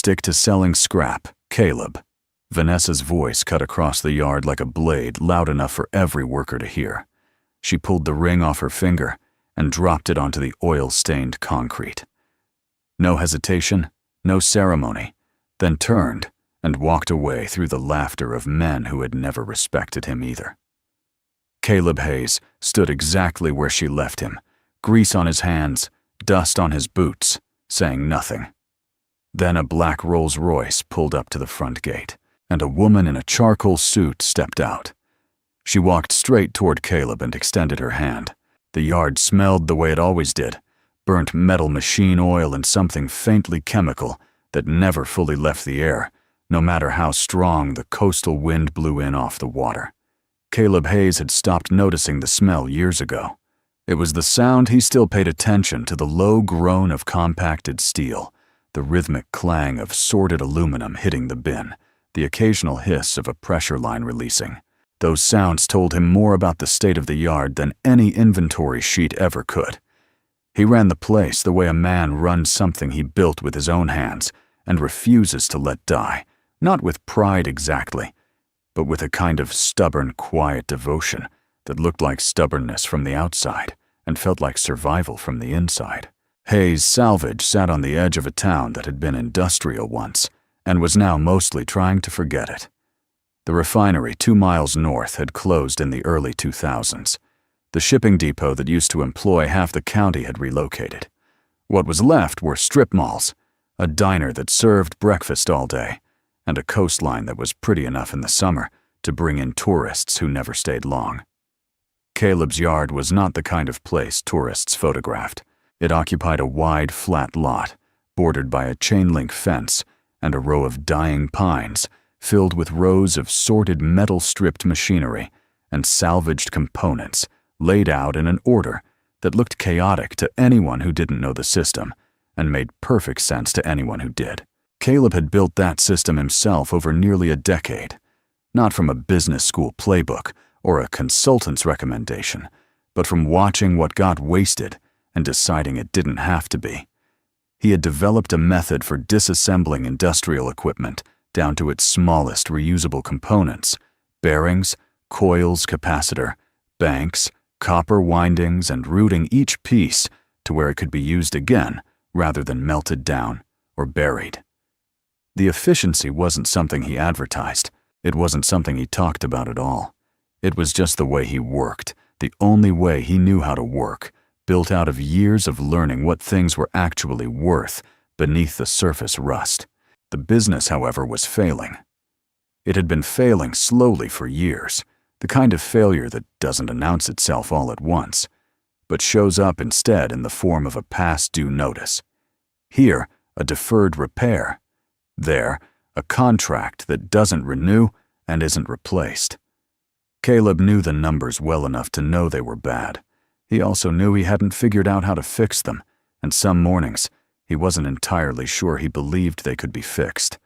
stick to selling scrap, Caleb. Vanessa's voice cut across the yard like a blade, loud enough for every worker to hear. She pulled the ring off her finger and dropped it onto the oil-stained concrete. No hesitation, no ceremony, then turned and walked away through the laughter of men who had never respected him either. Caleb Hayes stood exactly where she left him, grease on his hands, dust on his boots, saying nothing. Then a black Rolls-Royce pulled up to the front gate, and a woman in a charcoal suit stepped out. She walked straight toward Caleb and extended her hand. The yard smelled the way it always did, burnt metal machine oil and something faintly chemical that never fully left the air, no matter how strong the coastal wind blew in off the water. Caleb Hayes had stopped noticing the smell years ago. It was the sound he still paid attention to, the low groan of compacted steel, the rhythmic clang of sorted aluminum hitting the bin, the occasional hiss of a pressure line releasing. Those sounds told him more about the state of the yard than any inventory sheet ever could. He ran the place the way a man runs something he built with his own hands and refuses to let die, not with pride exactly, but with a kind of stubborn, quiet devotion that looked like stubbornness from the outside and felt like survival from the inside. Hayes' salvage sat on the edge of a town that had been industrial once and was now mostly trying to forget it. The refinery 2 miles north had closed in the early 2000s. The shipping depot that used to employ half the county had relocated. What was left were strip malls, a diner that served breakfast all day, and a coastline that was pretty enough in the summer to bring in tourists who never stayed long. Caleb's yard was not the kind of place tourists photographed. It occupied a wide, flat lot, bordered by a chain-link fence and a row of dying pines, filled with rows of sorted metal-stripped machinery and salvaged components laid out in an order that looked chaotic to anyone who didn't know the system and made perfect sense to anyone who did. Caleb had built that system himself over nearly a decade, not from a business school playbook or a consultant's recommendation, but from watching what got wasted and deciding it didn't have to be. He had developed a method for disassembling industrial equipment down to its smallest reusable components: bearings, coils, capacitor, banks, copper windings, and routing each piece to where it could be used again rather than melted down or buried. The efficiency wasn't something he advertised. It wasn't something he talked about at all. It was just the way he worked, the only way he knew how to work, built out of years of learning what things were actually worth beneath the surface rust. The business, however, was failing. It had been failing slowly for years, the kind of failure that doesn't announce itself all at once, but shows up instead in the form of a past due notice. Here, a deferred repair. There, a contract that doesn't renew and isn't replaced. Caleb knew the numbers well enough to know they were bad. He also knew he hadn't figured out how to fix them, and some mornings, he wasn't entirely sure he believed they could be fixed.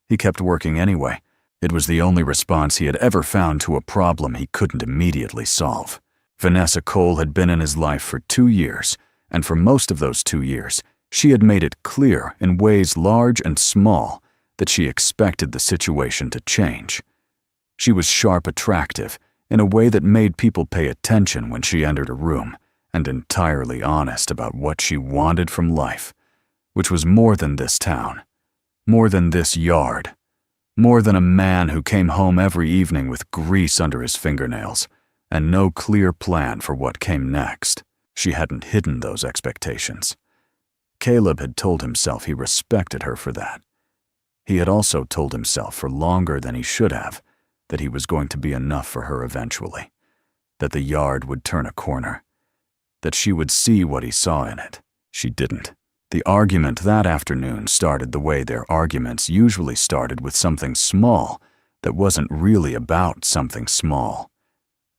He kept working anyway. It was the only response he had ever found to a problem he couldn't immediately solve. Vanessa Cole had been in his life for 2 years, and for most of those 2 years, she had made it clear in ways large and small that she expected the situation to change. She was sharp attractive in a way that made people pay attention when she entered a room, and entirely honest about what she wanted from life, which was more than this town, more than this yard, more than a man who came home every evening with grease under his fingernails and no clear plan for what came next. She hadn't hidden those expectations. Caleb had told himself he respected her for that. He had also told himself for longer than he should have that he was going to be enough for her eventually, that the yard would turn a corner, that she would see what he saw in it. She didn't. The argument that afternoon started the way their arguments usually started, with something small that wasn't really about something small.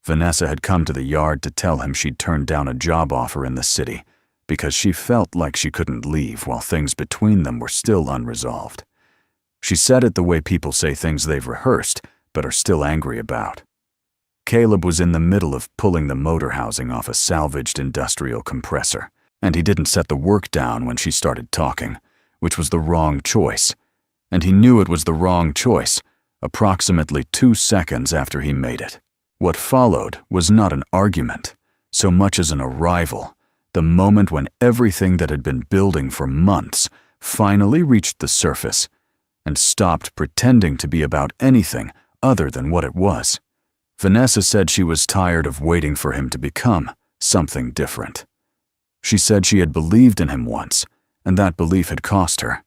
Vanessa had come to the yard to tell him she'd turned down a job offer in the city because she felt like she couldn't leave while things between them were still unresolved. She said it the way people say things they've rehearsed but are still angry about. Caleb was in the middle of pulling the motor housing off a salvaged industrial compressor, and he didn't set the work down when she started talking, which was the wrong choice. and he knew it was the wrong choice, approximately 2 seconds after he made it. What followed was not an argument, so much as an arrival, the moment when everything that had been building for months finally reached the surface and stopped pretending to be about anything other than what it was. Vanessa said she was tired of waiting for him to become something different. She said she had believed in him once, and that belief had cost her.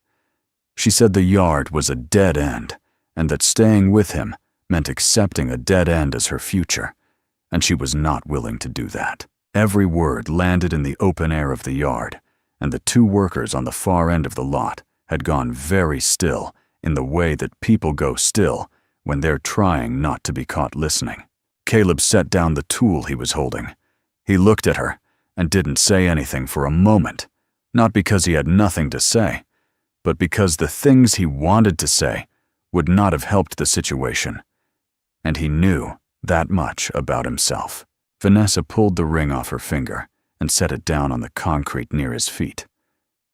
She said the yard was a dead end, and that staying with him meant accepting a dead end as her future, and she was not willing to do that. Every word landed in the open air of the yard, and the 2 workers on the far end of the lot had gone very still in the way that people go still when they're trying not to be caught listening. Caleb set down the tool he was holding. He looked at her and didn't say anything for a moment, not because he had nothing to say, but because the things he wanted to say would not have helped the situation. And he knew that much about himself. Vanessa pulled the ring off her finger and set it down on the concrete near his feet.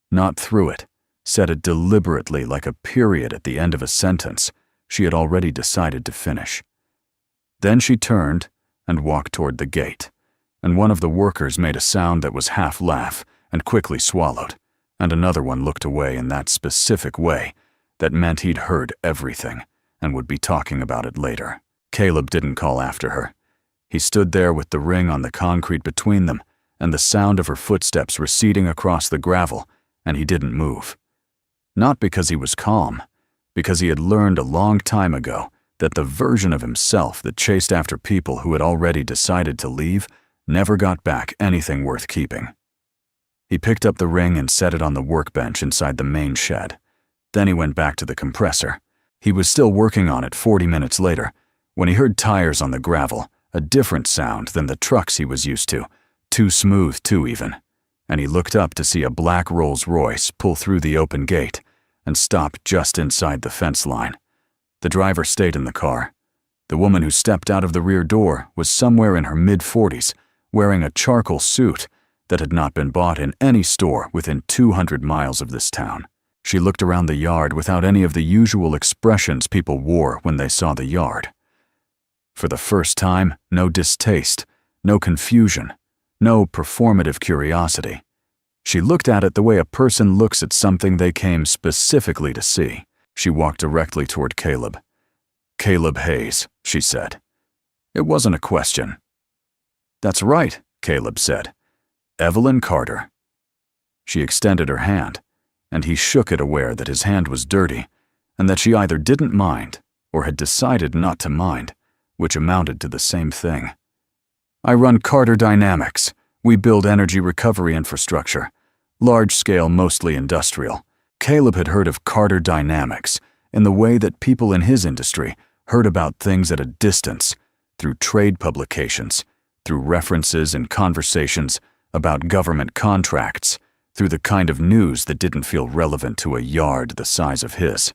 Not through it, set it deliberately like a period at the end of a sentence she had already decided to finish. Then she turned and walked toward the gate, and one of the workers made a sound that was half laugh and quickly swallowed, and another one looked away in that specific way that meant he'd heard everything and would be talking about it later. Caleb didn't call after her. He stood there with the ring on the concrete between them and the sound of her footsteps receding across the gravel, and he didn't move. Not because he was calm, because he had learned a long time ago that the version of himself that chased after people who had already decided to leave never got back anything worth keeping. He picked up the ring and set it on the workbench inside the main shed. Then he went back to the compressor. He was still working on it 40 minutes later when he heard tires on the gravel, a different sound than the trucks he was used to, too smooth too even, and he looked up to see a black Rolls-Royce pull through the open gate and stop just inside the fence line. The driver stayed in the car. The woman who stepped out of the rear door was somewhere in her mid-40s, wearing a charcoal suit that had not been bought in any store within 200 miles of this town. She looked around the yard without any of the usual expressions people wore when they saw the yard. For the first time, no distaste, no confusion, no performative curiosity. She looked at it the way a person looks at something they came specifically to see. She walked directly toward Caleb. "Caleb Hayes," she said. It wasn't a question. "That's right," Caleb said. "Evelyn Carter." She extended her hand, and he shook it, aware that his hand was dirty, and that she either didn't mind or had decided not to mind, which amounted to the same thing. "I run Carter Dynamics. We build energy recovery infrastructure, large-scale, mostly industrial." Caleb had heard of Carter Dynamics in the way that people in his industry heard about things at a distance, through trade publications, through references and conversations about government contracts, through the kind of news that didn't feel relevant to a yard the size of his.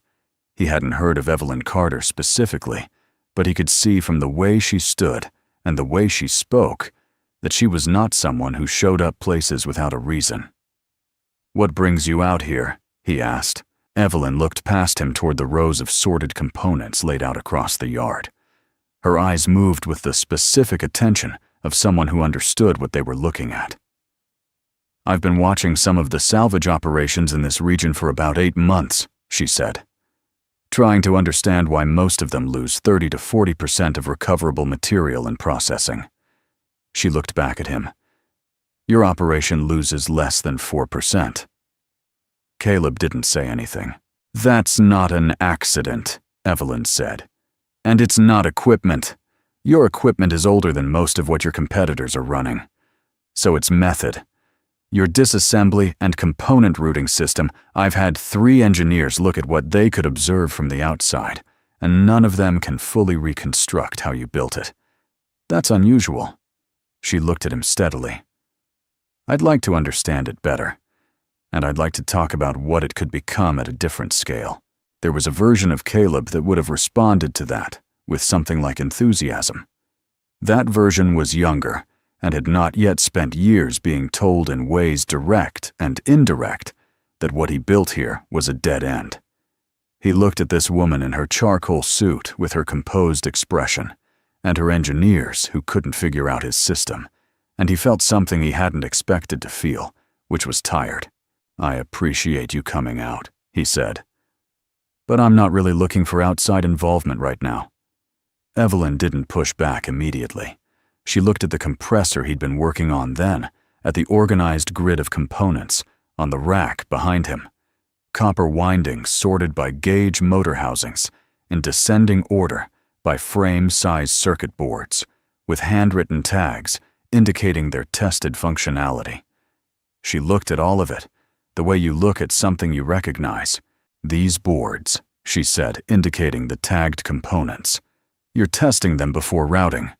He hadn't heard of Evelyn Carter specifically, but he could see from the way she stood and the way she spoke that she was not someone who showed up places without a reason. "What brings you out here?" he asked. Evelyn looked past him toward the rows of sorted components laid out across the yard. Her eyes moved with the specific attention of someone who understood what they were looking at. "I've been watching some of the salvage operations in this region for about 8 months, she said, "trying to understand why most of them lose 30 to 40% of recoverable material in processing." She looked back at him. "Your operation loses less than 4%. Caleb didn't say anything. "That's not an accident," Evelyn said. "And it's not equipment. Your equipment is older than most of what your competitors are running. So it's method. Your disassembly and component routing system, I've had 3 engineers look at what they could observe from the outside, and none of them can fully reconstruct how you built it. That's unusual." She looked at him steadily. "I'd like to understand it better, and I'd like to talk about what it could become at a different scale." There was a version of Caleb that would have responded to that with something like enthusiasm. That version was younger and had not yet spent years being told in ways direct and indirect that what he built here was a dead end. He looked at this woman in her charcoal suit with her composed expression, and her engineers who couldn't figure out his system, and he felt something he hadn't expected to feel, which was tired. "I appreciate you coming out," he said. "But I'm not really looking for outside involvement right now." Evelyn didn't push back immediately. She looked at the compressor he'd been working on then, at the organized grid of components, on the rack behind him. Copper windings sorted by gauge motor housings, in descending order by frame-sized circuit boards, with handwritten tags indicating their tested functionality. She looked at all of it, the way you look at something you recognize. "These boards," she said, indicating the tagged components. "You're testing them before routing."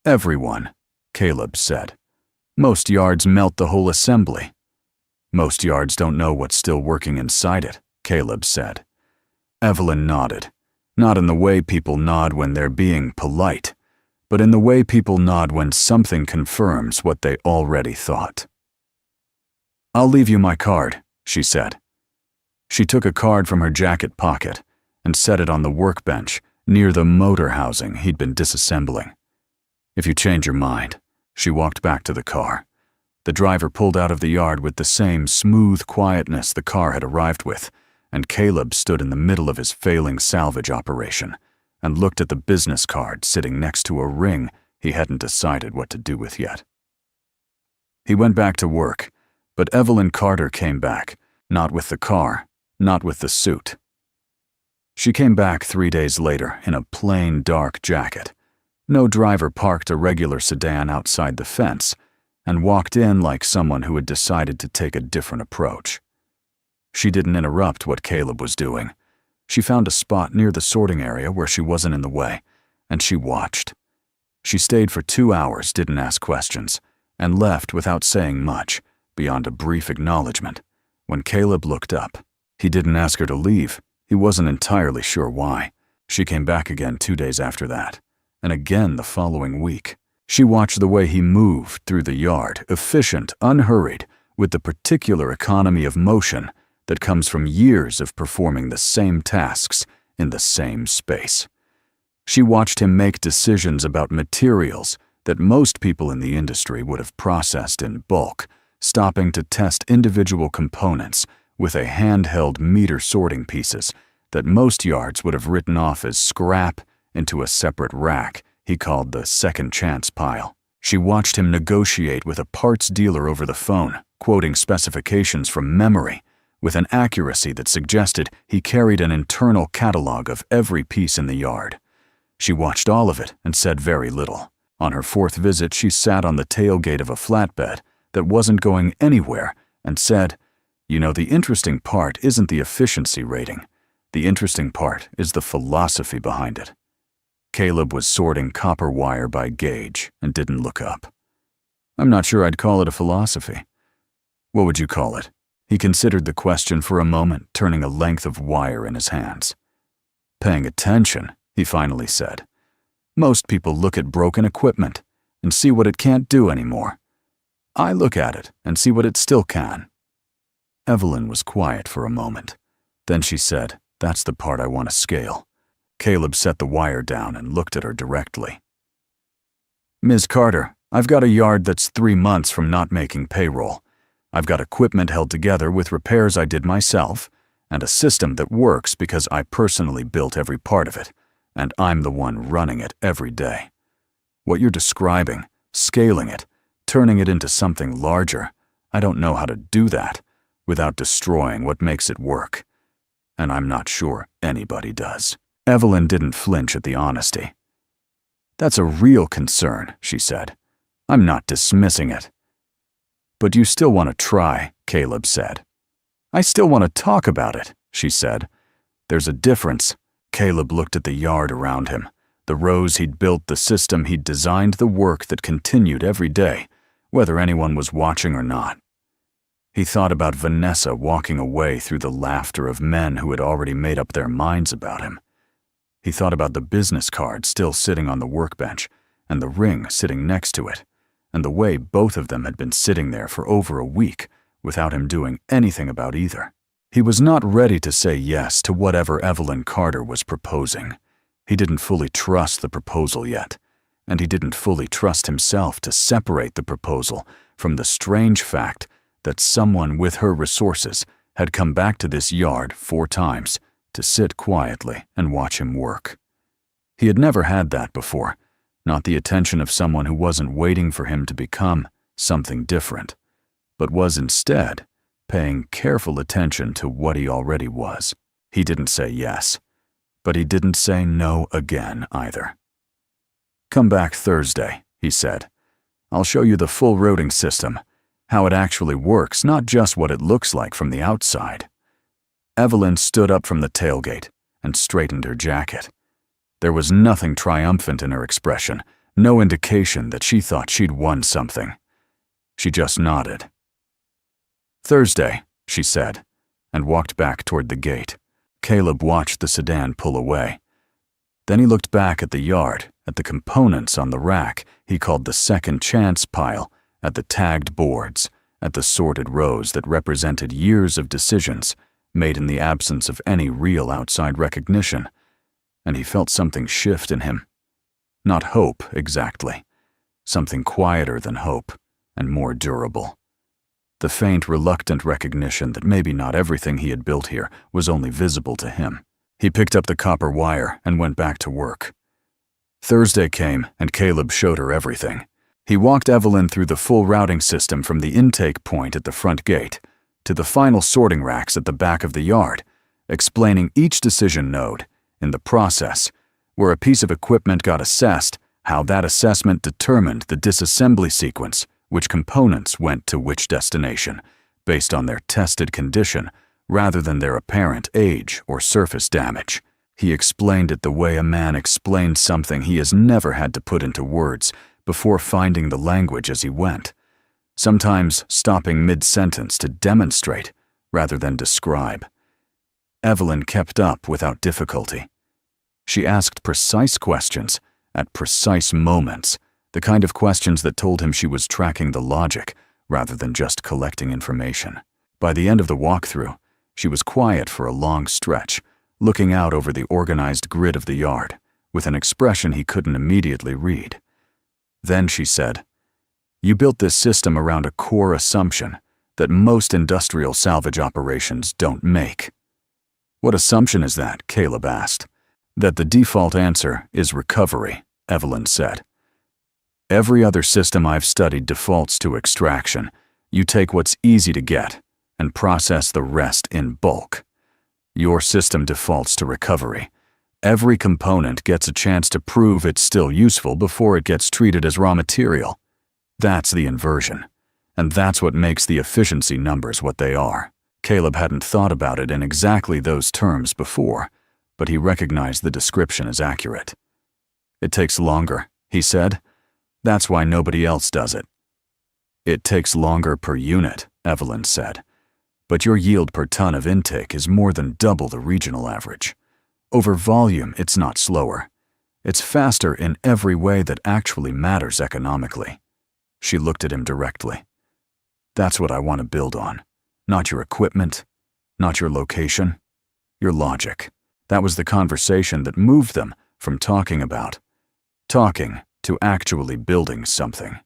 "Everyone," Caleb said. "Most yards melt the whole assembly." "Most yards don't know what's still working inside it," Caleb said. Evelyn nodded, not in the way people nod when they're being polite, but in the way people nod when something confirms what they already thought. "I'll leave you my card," she said. She took a card from her jacket pocket and set it on the workbench near the motor housing he'd been disassembling. "If you change your mind," she walked back to the car. The driver pulled out of the yard with the same smooth quietness the car had arrived with, and Caleb stood in the middle of his failing salvage operation and looked at the business card sitting next to a ring he hadn't decided what to do with yet. He went back to work, but Evelyn Carter came back, not with the car, not with the suit. She came back 3 days later in a plain dark jacket. No driver parked a regular sedan outside the fence, and walked in like someone who had decided to take a different approach. She didn't interrupt what Caleb was doing. She found a spot near the sorting area where she wasn't in the way, and she watched. She stayed for 2 hours, didn't ask questions, and left without saying much, beyond a brief acknowledgement. When Caleb looked up, he didn't ask her to leave. He wasn't entirely sure why. She came back again 2 days after that, and again the following week. She watched the way he moved through the yard, efficient, unhurried, with the particular economy of motion that comes from years of performing the same tasks in the same space. She watched him make decisions about materials that most people in the industry would have processed in bulk, stopping to test individual components with a handheld meter sorting pieces that most yards would have written off as scrap into a separate rack he called the second chance pile. She watched him negotiate with a parts dealer over the phone, quoting specifications from memory, with an accuracy that suggested he carried an internal catalog of every piece in the yard. She watched all of it and said very little. On her 4th visit, she sat on the tailgate of a flatbed that wasn't going anywhere and said, "You know, the interesting part isn't the efficiency rating. The interesting part is the philosophy behind it." Caleb was sorting copper wire by gauge and didn't look up. "I'm not sure I'd call it a philosophy." "What would you call it?" He considered the question for a moment, turning a length of wire in his hands. "Paying attention," he finally said. "Most people look at broken equipment and see what it can't do anymore. I look at it and see what it still can." Evelyn was quiet for a moment. Then she said, "That's the part I want to scale." Caleb set the wire down and looked at her directly. "Ms. Carter, I've got a yard that's 3 months from not making payroll. I've got equipment held together with repairs I did myself, and a system that works because I personally built every part of it, and I'm the one running it every day. What you're describing, scaling it, turning it into something larger, I don't know how to do that without destroying what makes it work. And I'm not sure anybody does." Evelyn didn't flinch at the honesty. "That's a real concern," she said. "I'm not dismissing it." "But you still want to try," Caleb said. "I still want to talk about it," she said. "There's a difference." Caleb looked at the yard around him, the rows he'd built, the system he'd designed, the work that continued every day, whether anyone was watching or not. He thought about Vanessa walking away through the laughter of men who had already made up their minds about him. He thought about the business card still sitting on the workbench and the ring sitting next to it, and the way both of them had been sitting there for over a week without him doing anything about either. He was not ready to say yes to whatever Evelyn Carter was proposing. He didn't fully trust the proposal yet, and he didn't fully trust himself to separate the proposal from the strange fact that someone with her resources had come back to this yard 4 times to sit quietly and watch him work. He had never had that before, not the attention of someone who wasn't waiting for him to become something different, but was instead paying careful attention to what he already was. He didn't say yes, but he didn't say no again either. "Come back Thursday," he said. "I'll show you the full routing system, how it actually works, not just what it looks like from the outside." Evelyn stood up from the tailgate and straightened her jacket. There was nothing triumphant in her expression, no indication that she thought she'd won something. She just nodded. "Thursday," she said, and walked back toward the gate. Caleb watched the sedan pull away. Then he looked back at the yard, at the components on the rack he called the second chance pile, at the tagged boards, at the sorted rows that represented years of decisions made in the absence of any real outside recognition, and he felt something shift in him. Not hope, exactly. Something quieter than hope, and more durable. The faint, reluctant recognition that maybe not everything he had built here was only visible to him. He picked up the copper wire and went back to work. Thursday came, and Caleb showed her everything. He walked Evelyn through the full routing system from the intake point at the front gate to the final sorting racks at the back of the yard, explaining each decision node, in the process, where a piece of equipment got assessed, how that assessment determined the disassembly sequence, which components went to which destination, based on their tested condition, rather than their apparent age or surface damage. He explained it the way a man explained something he has never had to put into words before finding the language as he went, sometimes stopping mid-sentence to demonstrate rather than describe. Evelyn kept up without difficulty. She asked precise questions at precise moments, the kind of questions that told him she was tracking the logic rather than just collecting information. By the end of the walkthrough, she was quiet for a long stretch, looking out over the organized grid of the yard, with an expression he couldn't immediately read. Then she said, "You built this system around a core assumption that most industrial salvage operations don't make." "What assumption is that?" Caleb asked. "That the default answer is recovery," Evelyn said. "Every other system I've studied defaults to extraction. You take what's easy to get and process the rest in bulk. Your system defaults to recovery. Every component gets a chance to prove it's still useful before it gets treated as raw material. That's the inversion, and that's what makes the efficiency numbers what they are." Caleb hadn't thought about it in exactly those terms before, but he recognized the description as accurate. "It takes longer," he said. "That's why nobody else does it." "It takes longer per unit," Evelyn said. "But your yield per ton of intake is more than double the regional average. Over volume, it's not slower. It's faster in every way that actually matters economically." She looked at him directly. "That's what I want to build on. Not your equipment, not your location, your logic." That was the conversation that moved them from talking to actually building something.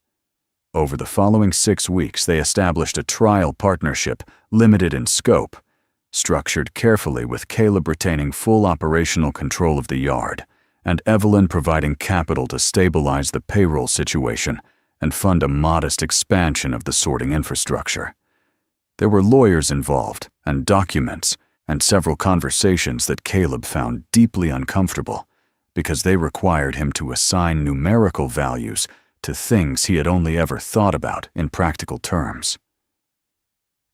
Over the following 6 weeks, they established a trial partnership, limited in scope, structured carefully with Caleb retaining full operational control of the yard, and Evelyn providing capital to stabilize the payroll situation and fund a modest expansion of the sorting infrastructure. There were lawyers involved, and documents, and several conversations that Caleb found deeply uncomfortable, because they required him to assign numerical values to things he had only ever thought about in practical terms.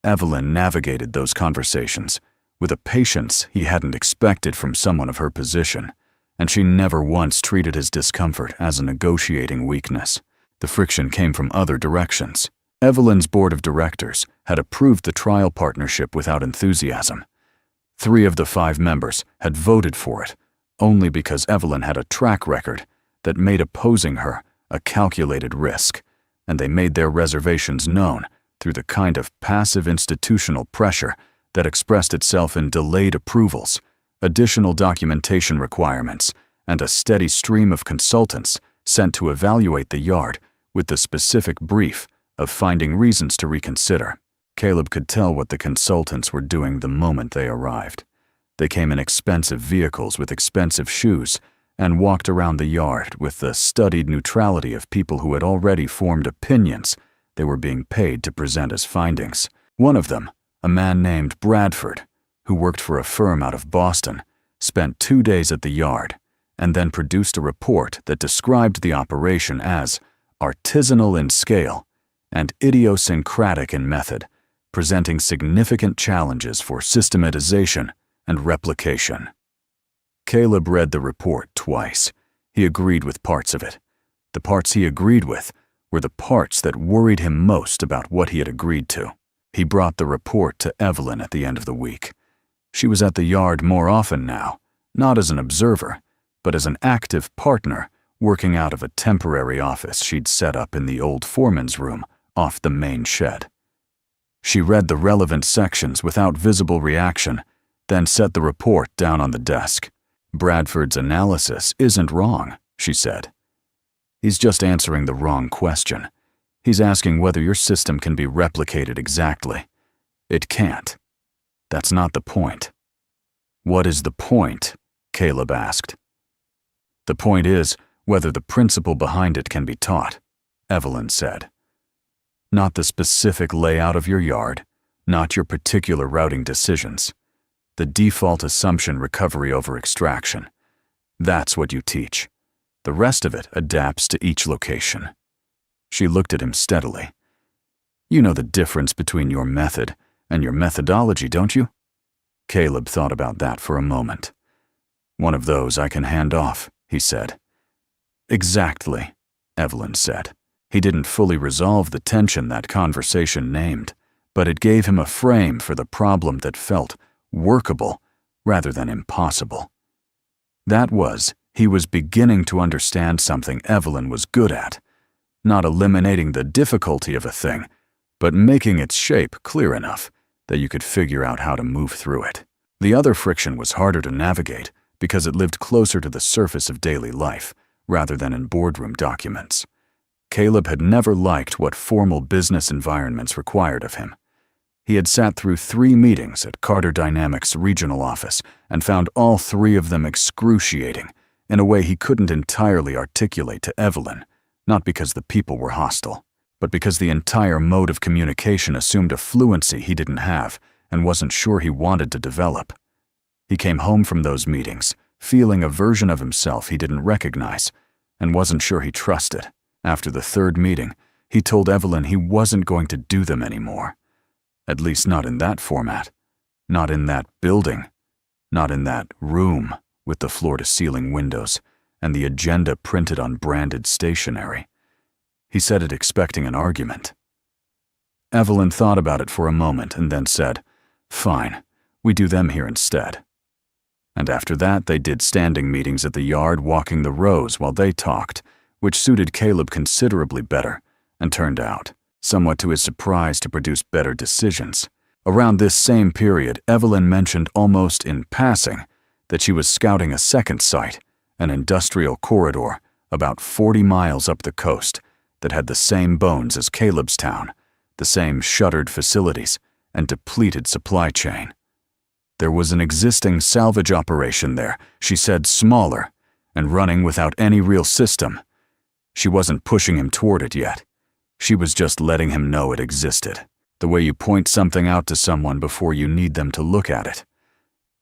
Evelyn navigated those conversations with a patience he hadn't expected from someone of her position, and she never once treated his discomfort as a negotiating weakness. The friction came from other directions. Evelyn's board of directors had approved the trial partnership without enthusiasm. 3 of the 5 members had voted for it, only because Evelyn had a track record that made opposing her a calculated risk, and they made their reservations known through the kind of passive institutional pressure that expressed itself in delayed approvals, additional documentation requirements, and a steady stream of consultants sent to evaluate the yard with the specific brief of finding reasons to reconsider. Caleb could tell what the consultants were doing the moment they arrived. They came in expensive vehicles with expensive shoes and walked around the yard with the studied neutrality of people who had already formed opinions they were being paid to present as findings. One of them, a man named Bradford, who worked for a firm out of Boston, spent 2 days at the yard and then produced a report that described the operation as artisanal in scale and idiosyncratic in method, presenting significant challenges for systematization and replication. Caleb read the report twice. He agreed with parts of it. The parts he agreed with were the parts that worried him most about what he had agreed to. He brought the report to Evelyn at the end of the week. She was at the yard more often now, not as an observer, but as an active partner working out of a temporary office she'd set up in the old foreman's room off the main shed. She read the relevant sections without visible reaction, then set the report down on the desk. Bradford's analysis isn't wrong, she said. He's just answering the wrong question. He's asking whether your system can be replicated exactly. It can't. That's not the point. What is the point? Caleb asked. The point is whether the principle behind it can be taught, Evelyn said. Not the specific layout of your yard, not your particular routing decisions. The default assumption recovery over extraction. That's what you teach. The rest of it adapts to each location. She looked at him steadily. You know the difference between your method and your methodology, don't you? Caleb thought about that for a moment. One of those I can hand off, he said. Exactly, Evelyn said. He didn't fully resolve the tension that conversation named, but it gave him a frame for the problem that felt workable rather than impossible. That was, he was beginning to understand something Evelyn was good at, not eliminating the difficulty of a thing, but making its shape clear enough that you could figure out how to move through it. The other friction was harder to navigate because it lived closer to the surface of daily life rather than in boardroom documents. Caleb had never liked what formal business environments required of him. He had sat through 3 meetings at Carter Dynamics' regional office and found all 3 of them excruciating in a way he couldn't entirely articulate to Evelyn, not because the people were hostile, but because the entire mode of communication assumed a fluency he didn't have and wasn't sure he wanted to develop. He came home from those meetings, feeling a version of himself he didn't recognize and wasn't sure he trusted. After the 3rd meeting, he told Evelyn he wasn't going to do them anymore. At least not in that format, not in that building, not in that room with the floor-to-ceiling windows and the agenda printed on branded stationery. He said it expecting an argument. Evelyn thought about it for a moment and then said, "Fine, we do them here instead." And after that, they did standing meetings at the yard walking the rows while they talked, which suited Caleb considerably better and turned out, somewhat to his surprise, to produce better decisions. Around this same period, Evelyn mentioned almost in passing that she was scouting a second site, an industrial corridor about 40 miles up the coast that had the same bones as Caleb's town, the same shuttered facilities and depleted supply chain. There was an existing salvage operation there, she said, smaller and running without any real system. She wasn't pushing him toward it yet. She was just letting him know it existed, the way you point something out to someone before you need them to look at it.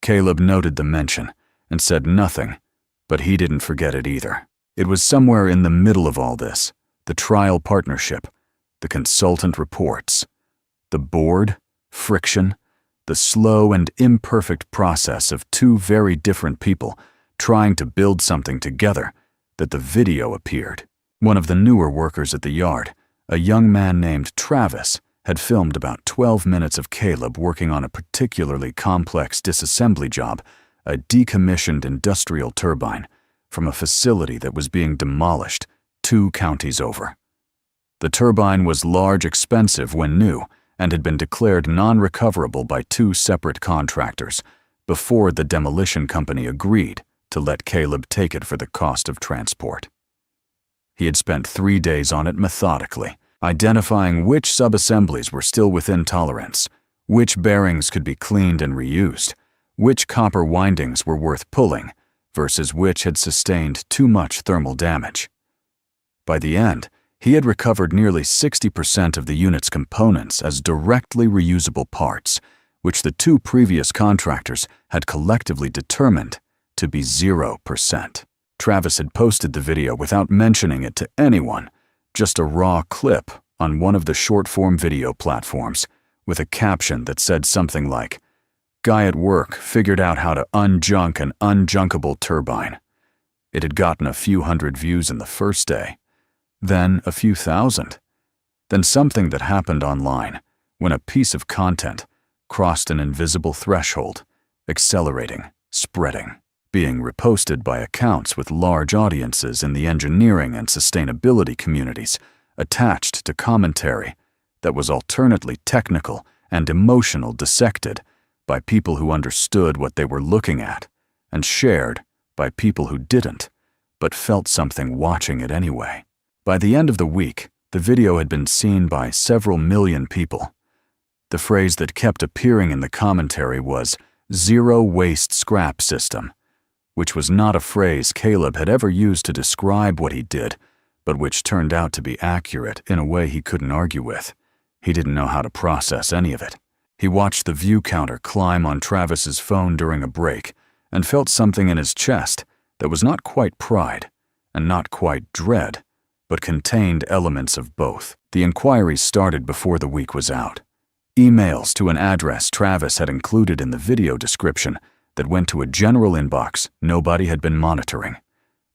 Caleb noted the mention and said nothing, but he didn't forget it either. It was somewhere in the middle of all this, the trial partnership, the consultant reports, the board, friction, the slow and imperfect process of 2 very different people trying to build something together, that the video appeared. One of the newer workers at the yard, a young man named Travis, had filmed about 12 minutes of Caleb working on a particularly complex disassembly job, a decommissioned industrial turbine, from a facility that was being demolished 2 counties over. The turbine was large, expensive when new, and had been declared non-recoverable by 2 separate contractors before the demolition company agreed to let Caleb take it for the cost of transport. He had spent 3 days on it methodically, identifying which subassemblies were still within tolerance, which bearings could be cleaned and reused, which copper windings were worth pulling versus which had sustained too much thermal damage. By the end, he had recovered nearly 60% of the unit's components as directly reusable parts, which the 2 previous contractors had collectively determined to be 0%. Travis had posted the video without mentioning it to anyone, just a raw clip on one of the short-form video platforms, with a caption that said something like, "Guy at work figured out how to unjunk an unjunkable turbine." It had gotten a few hundred views in the first day, then a few thousand. Then something that happened online when a piece of content crossed an invisible threshold, accelerating, spreading, being reposted by accounts with large audiences in the engineering and sustainability communities, attached to commentary that was alternately technical and emotional, dissected by people who understood what they were looking at, and shared by people who didn't, but felt something watching it anyway. By the end of the week, the video had been seen by several million people. The phrase that kept appearing in the commentary was "zero waste scrap system," which was not a phrase Caleb had ever used to describe what he did, but which turned out to be accurate in a way he couldn't argue with. He didn't know how to process any of it. He watched the view counter climb on Travis's phone during a break and felt something in his chest that was not quite pride and not quite dread, but contained elements of both. The inquiries started before the week was out. Emails to an address Travis had included in the video description that went to a general inbox nobody had been monitoring.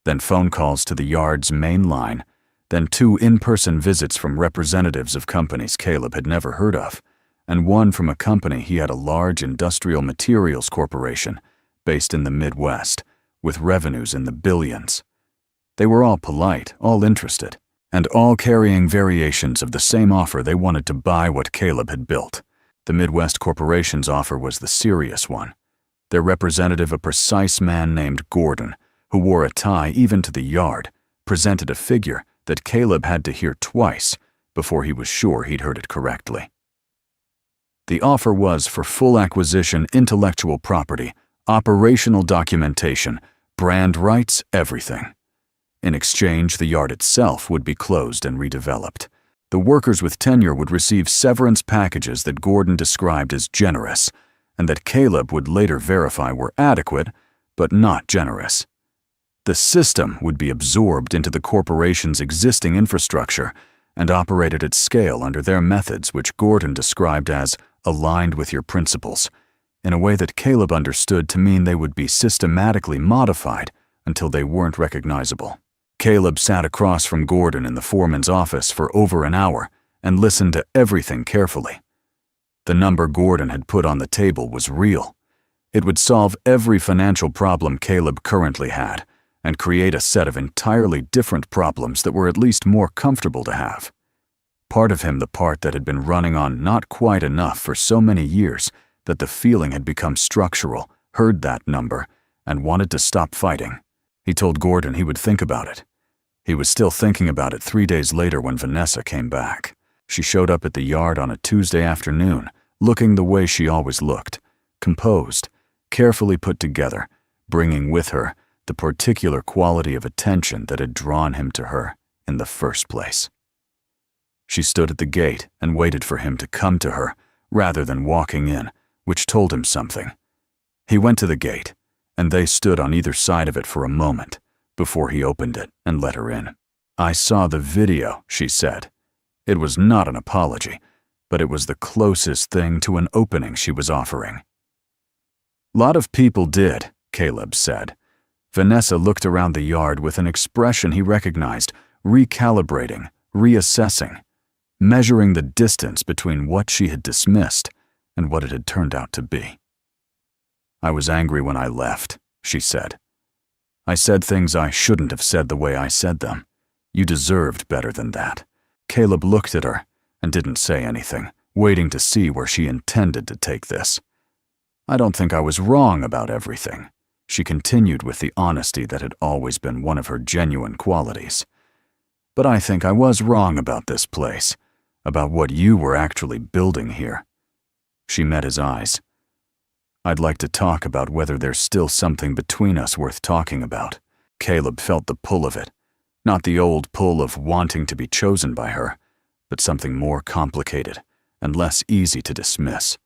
Then phone calls to the yard's main line, then 2 in-person visits from representatives of companies Caleb had never heard of, and one from a company he had, a large industrial materials corporation based in the Midwest, with revenues in the billions. They were all polite, all interested, and all carrying variations of the same offer. They wanted to buy what Caleb had built. The Midwest corporation's offer was the serious one. Their representative, a precise man named Gordon, who wore a tie even to the yard, presented a figure that Caleb had to hear twice before he was sure he'd heard it correctly. The offer was for full acquisition, intellectual property, operational documentation, brand rights, everything. In exchange, the yard itself would be closed and redeveloped. The workers with tenure would receive severance packages that Gordon described as generous, and that Caleb would later verify were adequate, but not generous. The system would be absorbed into the corporation's existing infrastructure and operated at scale under their methods, which Gordon described as aligned with your principles, in a way that Caleb understood to mean they would be systematically modified until they weren't recognizable. Caleb sat across from Gordon in the foreman's office for over an hour and listened to everything carefully. The number Gordon had put on the table was real. It would solve every financial problem Caleb currently had and create a set of entirely different problems that were at least more comfortable to have. Part of him, the part that had been running on not quite enough for so many years that the feeling had become structural, heard that number and wanted to stop fighting. He told Gordon he would think about it. He was still thinking about it 3 days later when Vanessa came back. She showed up at the yard on a Tuesday afternoon, looking the way she always looked, composed, carefully put together, bringing with her the particular quality of attention that had drawn him to her in the first place. She stood at the gate and waited for him to come to her rather than walking in, which told him something. He went to the gate, and they stood on either side of it for a moment before he opened it and let her in. "I saw the video," she said. It was not an apology, but it was the closest thing to an opening she was offering. "Lot of people did," Caleb said. Vanessa looked around the yard with an expression he recognized, recalibrating, reassessing, measuring the distance between what she had dismissed and what it had turned out to be. "I was angry when I left," she said. "I said things I shouldn't have said the way I said them. You deserved better than that." Caleb looked at her and didn't say anything, waiting to see where she intended to take this. "I don't think I was wrong about everything," she continued with the honesty that had always been one of her genuine qualities. "But I think I was wrong about this place, about what you were actually building here." She met his eyes. "I'd like to talk about whether there's still something between us worth talking about." Caleb felt the pull of it, not the old pull of wanting to be chosen by her, but something more complicated and less easy to dismiss.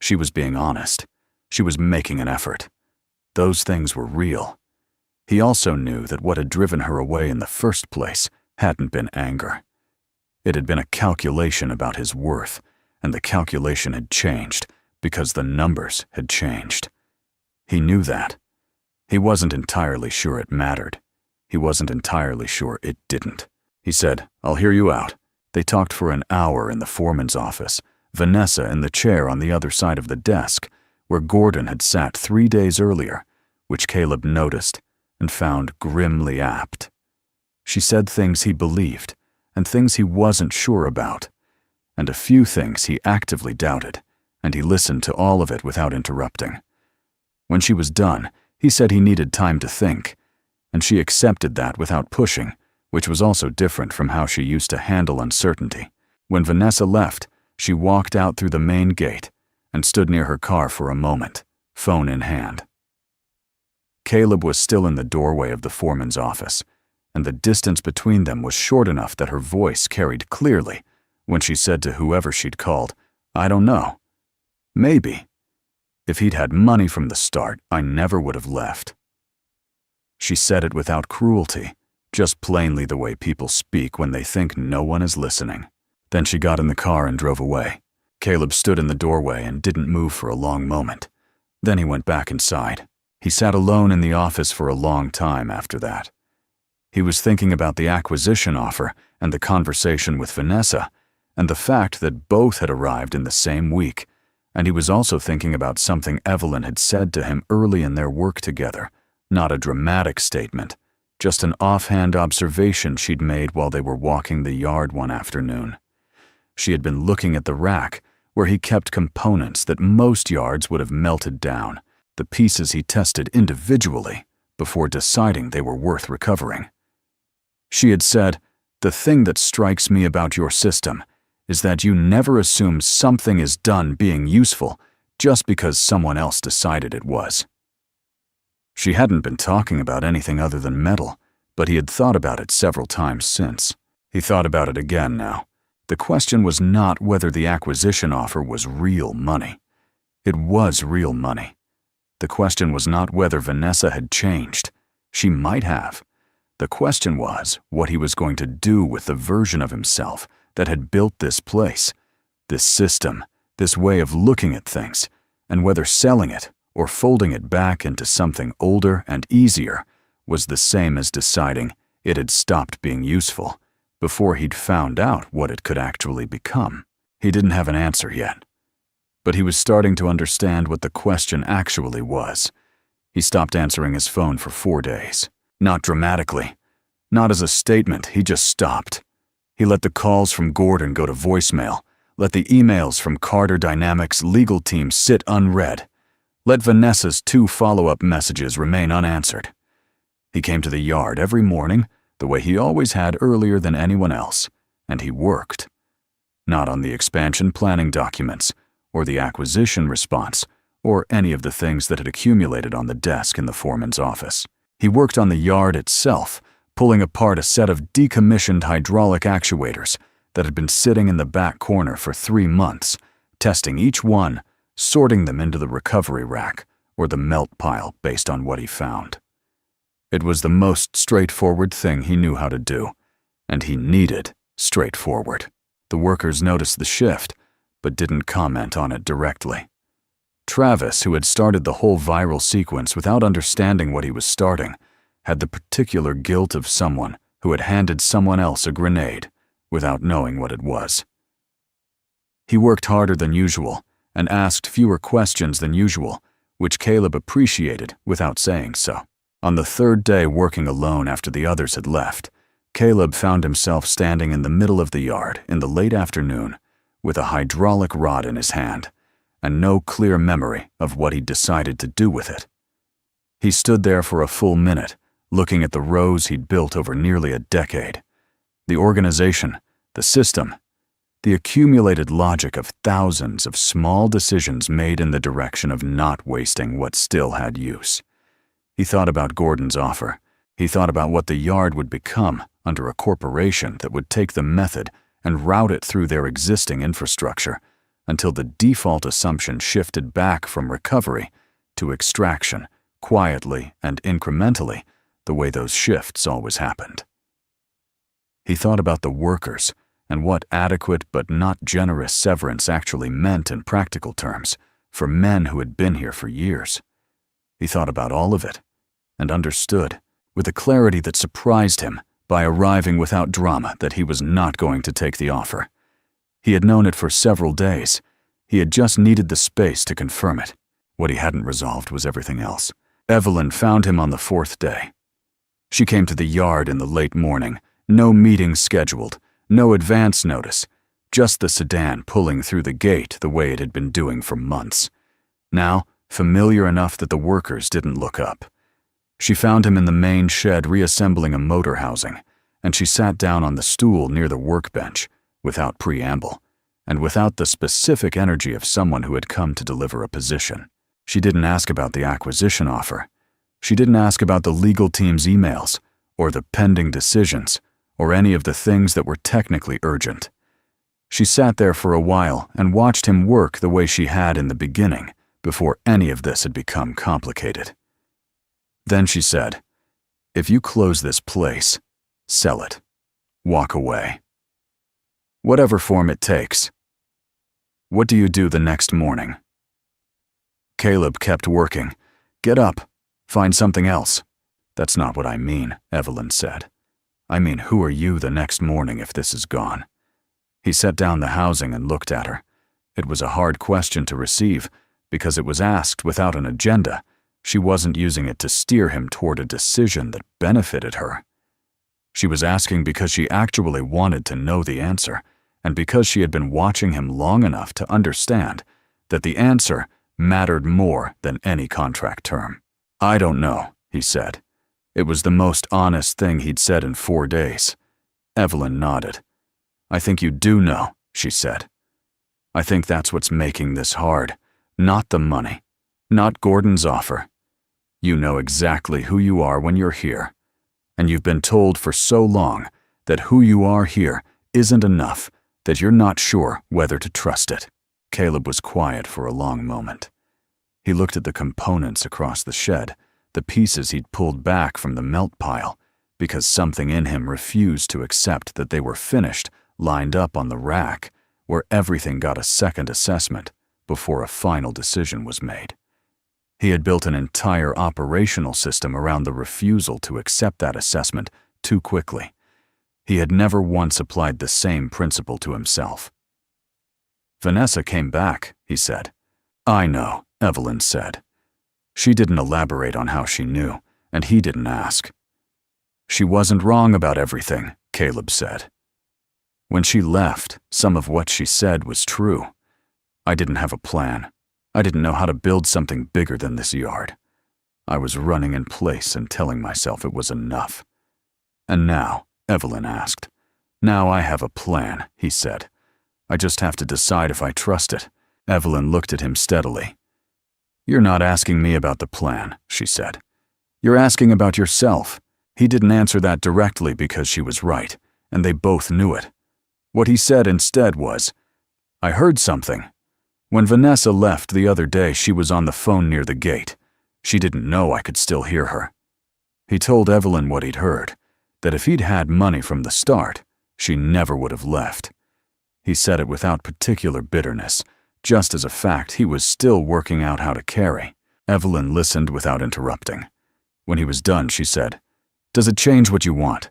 She was being honest. She was making an effort. Those things were real. He also knew that what had driven her away in the first place hadn't been anger. It had been a calculation about his worth, and the calculation had changed because the numbers had changed. He knew that. He wasn't entirely sure it mattered. He wasn't entirely sure it didn't. He said, "I'll hear you out." They talked for an hour in the foreman's office, Vanessa in the chair on the other side of the desk, where Gordon had sat 3 days earlier, which Caleb noticed and found grimly apt. She said things he believed, and things he wasn't sure about, and a few things he actively doubted, and he listened to all of it without interrupting. When she was done, he said he needed time to think, and she accepted that without pushing, which was also different from how she used to handle uncertainty. When Vanessa left, she walked out through the main gate and stood near her car for a moment, phone in hand. Caleb was still in the doorway of the foreman's office, and the distance between them was short enough that her voice carried clearly when she said to whoever she'd called, "I don't know. Maybe. If he'd had money from the start, I never would have left." She said it without cruelty, just plainly the way people speak when they think no one is listening. Then she got in the car and drove away. Caleb stood in the doorway and didn't move for a long moment. Then he went back inside. He sat alone in the office for a long time after that. He was thinking about the acquisition offer and the conversation with Vanessa, and the fact that both had arrived in the same week, and he was also thinking about something Evelyn had said to him early in their work together, not a dramatic statement, just an offhand observation she'd made while they were walking the yard one afternoon. She had been looking at the rack where he kept components that most yards would have melted down, the pieces he tested individually before deciding they were worth recovering. She had said, "The thing that strikes me about your system is that you never assume something is done being useful just because someone else decided it was." She hadn't been talking about anything other than metal, but he had thought about it several times since. He thought about it again now. The question was not whether the acquisition offer was real money. It was real money. The question was not whether Vanessa had changed. She might have. The question was what he was going to do with the version of himself that had built this place, this system, this way of looking at things, and whether selling it or folding it back into something older and easier was the same as deciding it had stopped being useful before he'd found out what it could actually become. He didn't have an answer yet, but he was starting to understand what the question actually was. He stopped answering his phone for 4 days. Not dramatically, not as a statement, he just stopped. He let the calls from Gordon go to voicemail, let the emails from Carter Dynamics' legal team sit unread, let Vanessa's 2 follow-up messages remain unanswered. He came to the yard every morning, the way he always had earlier than anyone else, and he worked. Not on the expansion planning documents, or the acquisition response, or any of the things that had accumulated on the desk in the foreman's office. He worked on the yard itself, pulling apart a set of decommissioned hydraulic actuators that had been sitting in the back corner for 3 months, testing each one, sorting them into the recovery rack or the melt pile based on what he found. It was the most straightforward thing he knew how to do, and he needed straightforward. The workers noticed the shift, but didn't comment on it directly. Travis, who had started the whole viral sequence without understanding what he was starting, had the particular guilt of someone who had handed someone else a grenade without knowing what it was. He worked harder than usual and asked fewer questions than usual, which Caleb appreciated without saying so. On the 3rd day working alone after the others had left, Caleb found himself standing in the middle of the yard in the late afternoon with a hydraulic rod in his hand, and no clear memory of what he'd decided to do with it. He stood there for a full minute, looking at the rows he'd built over nearly a decade. The organization, the system, the accumulated logic of thousands of small decisions made in the direction of not wasting what still had use. He thought about Gordon's offer. He thought about what the yard would become under a corporation that would take the method and route it through their existing infrastructure until the default assumption shifted back from recovery to extraction, quietly and incrementally, the way those shifts always happened. He thought about the workers and what adequate but not generous severance actually meant in practical terms for men who had been here for years. He thought about all of it and understood, with a clarity that surprised him, by arriving without drama, that he was not going to take the offer. He had known it for several days. He had just needed the space to confirm it. What he hadn't resolved was everything else. Evelyn found him on the 4th day. She came to the yard in the late morning, no meetings scheduled, no advance notice, just the sedan pulling through the gate the way it had been doing for months. Now, familiar enough that the workers didn't look up. She found him in the main shed reassembling a motor housing, and she sat down on the stool near the workbench, without preamble, and without the specific energy of someone who had come to deliver a position. She didn't ask about the acquisition offer. She didn't ask about the legal team's emails, or the pending decisions, or any of the things that were technically urgent. She sat there for a while and watched him work the way she had in the beginning, before any of this had become complicated. Then she said, "If you close this place, sell it. Walk away. Whatever form it takes. What do you do the next morning?" Caleb kept working. "Get up. Find something else." "That's not what I mean," Evelyn said. "I mean, who are you the next morning if this is gone?" He set down the housing and looked at her. It was a hard question to receive, because it was asked without an agenda. She wasn't using it to steer him toward a decision that benefited her. She was asking because she actually wanted to know the answer, and because she had been watching him long enough to understand that the answer mattered more than any contract term. "I don't know," he said. It was the most honest thing he'd said in 4 days. Evelyn nodded. "I think you do know," she said. "I think that's what's making this hard. Not the money. Not Gordon's offer. You know exactly who you are when you're here. And you've been told for so long that who you are here isn't enough, that you're not sure whether to trust it." Caleb was quiet for a long moment. He looked at the components across the shed, the pieces he'd pulled back from the melt pile, because something in him refused to accept that they were finished, lined up on the rack, where everything got a second assessment before a final decision was made. He had built an entire operational system around the refusal to accept that assessment too quickly. He had never once applied the same principle to himself. "Vanessa came back," he said. "I know," Evelyn said. She didn't elaborate on how she knew, and he didn't ask. "She wasn't wrong about everything," Caleb said. "When she left, some of what she said was true. I didn't have a plan. I didn't know how to build something bigger than this yard. I was running in place and telling myself it was enough." "And now?" Evelyn asked. "Now I have a plan," he said. "I just have to decide if I trust it." Evelyn looked at him steadily. "You're not asking me about the plan," she said. "You're asking about yourself." He didn't answer that directly because she was right, and they both knew it. What he said instead was, "I heard something. When Vanessa left the other day, she was on the phone near the gate. She didn't know I could still hear her." He told Evelyn what he'd heard, that if he'd had money from the start, she never would have left. He said it without particular bitterness, just as a fact he was still working out how to carry. Evelyn listened without interrupting. When he was done, she said, "Does it change what you want?"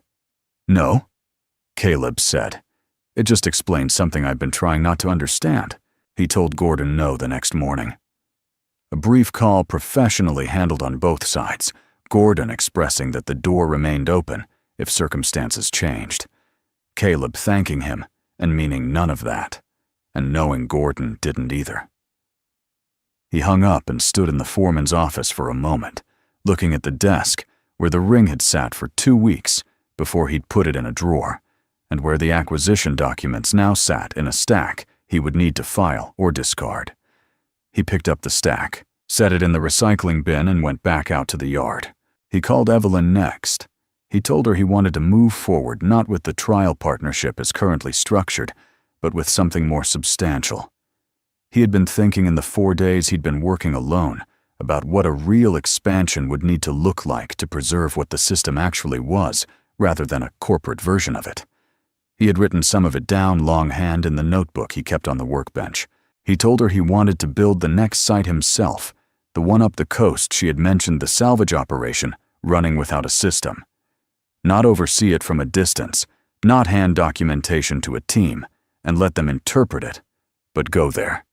"No," Caleb said. "It just explains something I've been trying not to understand." He told Gordon no the next morning. A brief call professionally handled on both sides, Gordon expressing that the door remained open if circumstances changed. Caleb thanking him and meaning none of that. and knowing Gordon didn't either. He hung up and stood in the foreman's office for a moment, looking at the desk where the ring had sat for 2 weeks before he'd put it in a drawer, and where the acquisition documents now sat in a stack he would need to file or discard. He picked up the stack, set it in the recycling bin, and went back out to the yard. He called Evelyn next. He told her he wanted to move forward not with the trial partnership as currently structured, but with something more substantial. He had been thinking in the 4 days he'd been working alone about what a real expansion would need to look like to preserve what the system actually was, rather than a corporate version of it. He had written some of it down longhand in the notebook he kept on the workbench. He told her he wanted to build the next site himself, the one up the coast she had mentioned, the salvage operation, running without a system. Not oversee it from a distance, not hand documentation to a team and let them interpret it, but go there.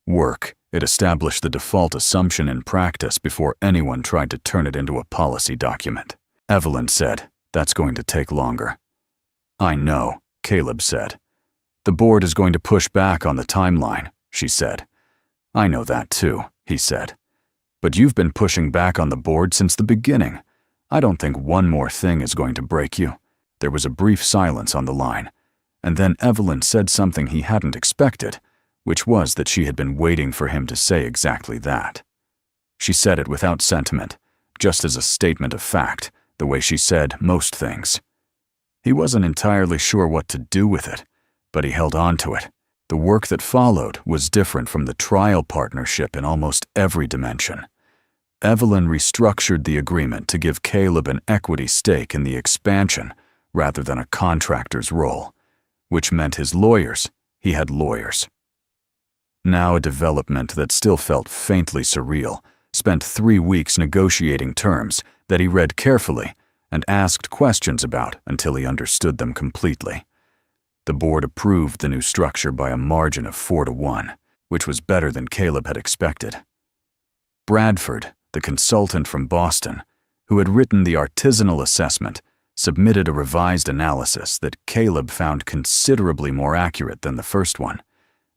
Work it established the default assumption in practice before anyone tried to turn it into a policy document. Evelyn said, "That's going to take longer." "I know," Caleb said. "The board is going to push back on the timeline," she said. "I know that too," he said. "But you've been pushing back on the board since the beginning. I don't think one more thing is going to break you." There was a brief silence on the line, and then Evelyn said something he hadn't expected, which was that she had been waiting for him to say exactly that. She said it without sentiment, just as a statement of fact, the way she said most things. He wasn't entirely sure what to do with it, but he held on to it. The work that followed was different from the trial partnership in almost every dimension. Evelyn restructured the agreement to give Caleb an equity stake in the expansion rather than a contractor's role, which meant he had lawyers. Now a development that still felt faintly surreal, spent 3 weeks negotiating terms that he read carefully and asked questions about until he understood them completely. The board approved the new structure by a margin of 4-1, which was better than Caleb had expected. Bradford, the consultant from Boston, who had written the artisanal assessment, submitted a revised analysis that Caleb found considerably more accurate than the first one,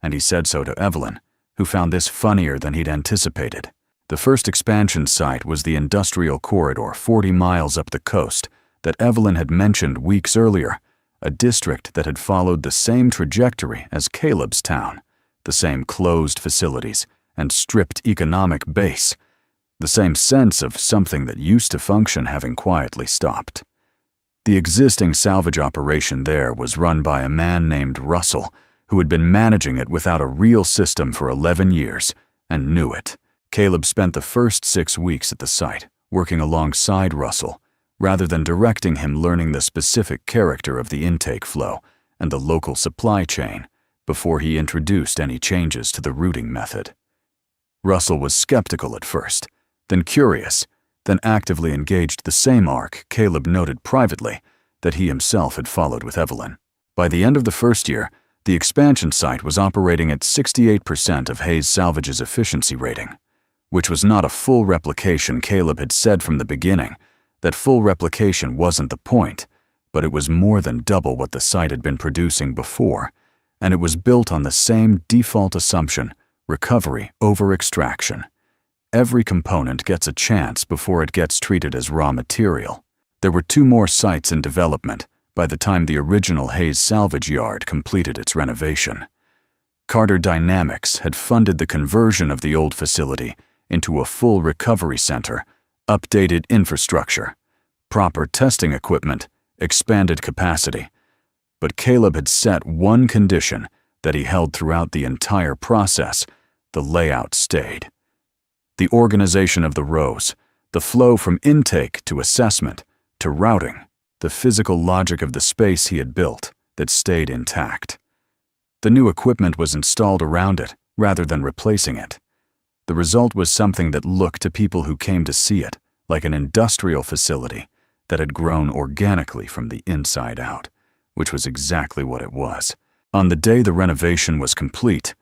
and he said so to Evelyn, who found this funnier than he'd anticipated. The first expansion site was the industrial corridor 40 miles up the coast that Evelyn had mentioned weeks earlier, a district that had followed the same trajectory as Caleb's town, the same closed facilities and stripped economic base, the same sense of something that used to function having quietly stopped. The existing salvage operation there was run by a man named Russell, who had been managing it without a real system for 11 years, and knew it. Caleb spent the first 6 weeks at the site, working alongside Russell, rather than directing him, learning the specific character of the intake flow and the local supply chain before he introduced any changes to the routing method. Russell was skeptical at first, then curious, then actively engaged the same arc Caleb noted privately that he himself had followed with Evelyn. By the end of the first year, the expansion site was operating at 68% of Hayes Salvage's efficiency rating, which was not a full replication. Caleb had said from the beginning that full replication wasn't the point, but it was more than double what the site had been producing before, and it was built on the same default assumption, recovery over extraction. Every component gets a chance before it gets treated as raw material. There were 2 more sites in development by the time the original Hayes salvage yard completed its renovation. Carter Dynamics had funded the conversion of the old facility into a full recovery center, updated infrastructure, proper testing equipment, expanded capacity. But Caleb had set one condition that he held throughout the entire process: the layout stayed. The organization of the rows, the flow from intake to assessment to routing, the physical logic of the space he had built that stayed intact. The new equipment was installed around it rather than replacing it. The result was something that looked to people who came to see it like an industrial facility that had grown organically from the inside out, which was exactly what it was. On the day the renovation was complete,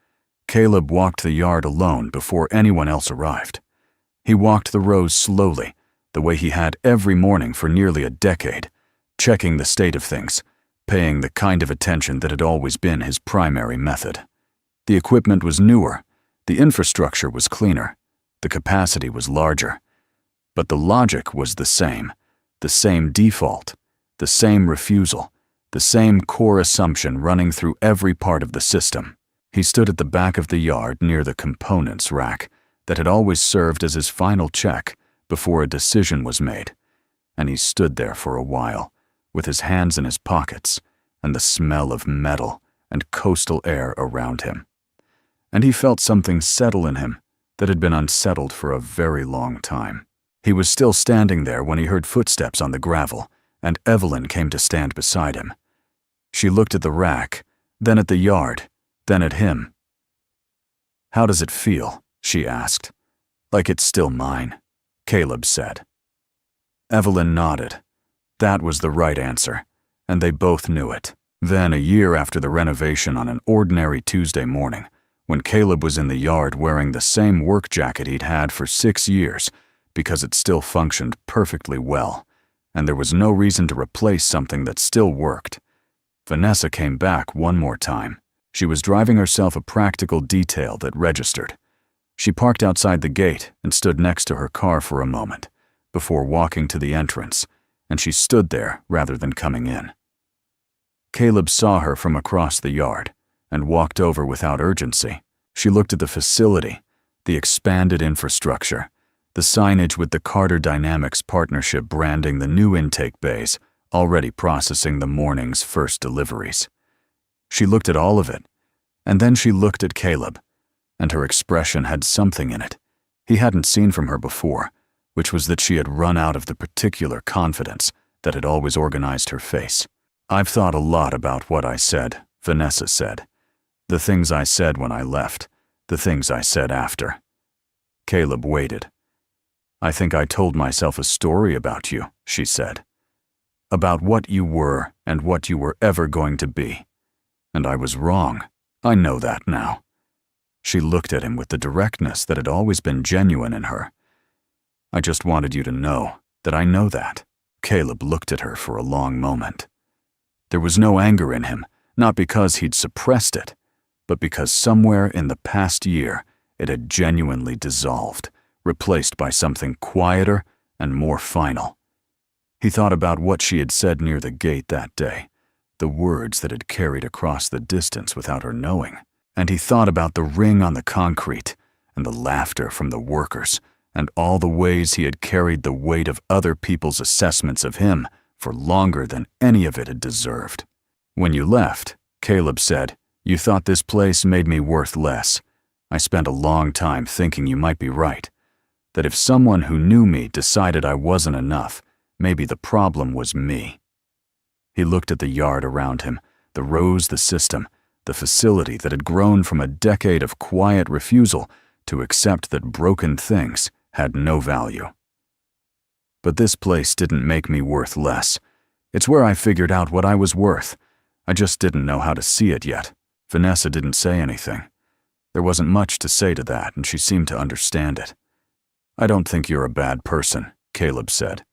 Caleb walked the yard alone before anyone else arrived. He walked the rows slowly, the way he had every morning for nearly a decade, checking the state of things, paying the kind of attention that had always been his primary method. The equipment was newer, the infrastructure was cleaner, the capacity was larger. But the logic was the same default, the same refusal, the same core assumption running through every part of the system. He stood at the back of the yard near the components rack that had always served as his final check before a decision was made, and he stood there for a while, with his hands in his pockets and the smell of metal and coastal air around him. And he felt something settle in him that had been unsettled for a very long time. He was still standing there when he heard footsteps on the gravel, and Evelyn came to stand beside him. She looked at the rack, then at the yard, then at him. "How does it feel?" she asked. "Like it's still mine," Caleb said. Evelyn nodded. That was the right answer, and they both knew it. Then, a year after the renovation, on an ordinary Tuesday morning, when Caleb was in the yard wearing the same work jacket he'd had for 6 years, because it still functioned perfectly well, and there was no reason to replace something that still worked, Vanessa came back one more time. She was driving herself a practical detail that registered. She parked outside the gate and stood next to her car for a moment, before walking to the entrance, and she stood there rather than coming in. Caleb saw her from across the yard and walked over without urgency. She looked at the facility, the expanded infrastructure, the signage with the Carter Dynamics partnership branding the new intake bays, already processing the morning's first deliveries. She looked at all of it, and then she looked at Caleb, and her expression had something in it he hadn't seen from her before, which was that she had run out of the particular confidence that had always organized her face. "I've thought a lot about what I said," Vanessa said. "The things I said when I left, the things I said after." Caleb waited. "I think I told myself a story about you," she said. "About what you were and what you were ever going to be. And I was wrong. I know that now." She looked at him with the directness that had always been genuine in her. "I just wanted you to know that I know that." Caleb looked at her for a long moment. There was no anger in him, not because he'd suppressed it, but because somewhere in the past year it had genuinely dissolved, replaced by something quieter and more final. He thought about what she had said near the gate that day, the words that had carried across the distance without her knowing, and he thought about the ring on the concrete and the laughter from the workers and all the ways he had carried the weight of other people's assessments of him for longer than any of it had deserved. "When you left," Caleb said, "you thought this place made me worth less. I spent a long time thinking you might be right, that if someone who knew me decided I wasn't enough, maybe the problem was me." He looked at the yard around him, the rows, the system, the facility that had grown from a decade of quiet refusal to accept that broken things had no value. "But this place didn't make me worth less. It's where I figured out what I was worth. I just didn't know how to see it yet." Vanessa didn't say anything. There wasn't much to say to that, and she seemed to understand it. "I don't think you're a bad person," Caleb said.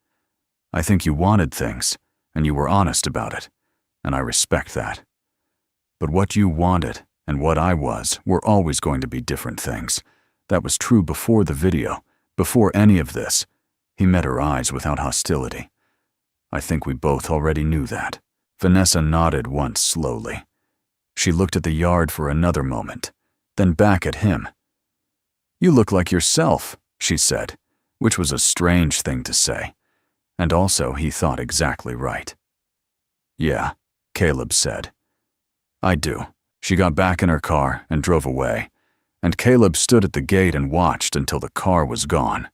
"I think you wanted things, and you were honest about it, and I respect that. But what you wanted and what I was were always going to be different things. That was true before the video, before any of this." He met her eyes without hostility. "I think we both already knew that." Vanessa nodded once slowly. She looked at the yard for another moment, then back at him. "You look like yourself," she said, which was a strange thing to say. And also, he thought exactly right. "Yeah," Caleb said. "I do." She got back in her car and drove away, and Caleb stood at the gate and watched until the car was gone.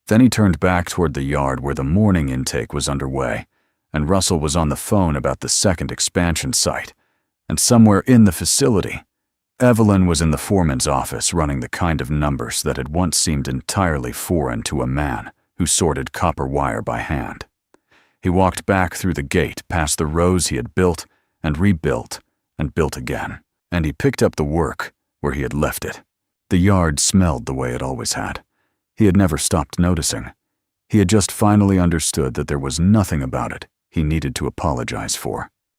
Then he turned back toward the yard where the morning intake was underway, and Russell was on the phone about the second expansion site, and somewhere in the facility, Evelyn was in the foreman's office running the kind of numbers that had once seemed entirely foreign to a man who sorted copper wire by hand. He walked back through the gate past the rows he had built and rebuilt and built again, and he picked up the work where he had left it. The yard smelled the way it always had. He had never stopped noticing. He had just finally understood that there was nothing about it he needed to apologize for.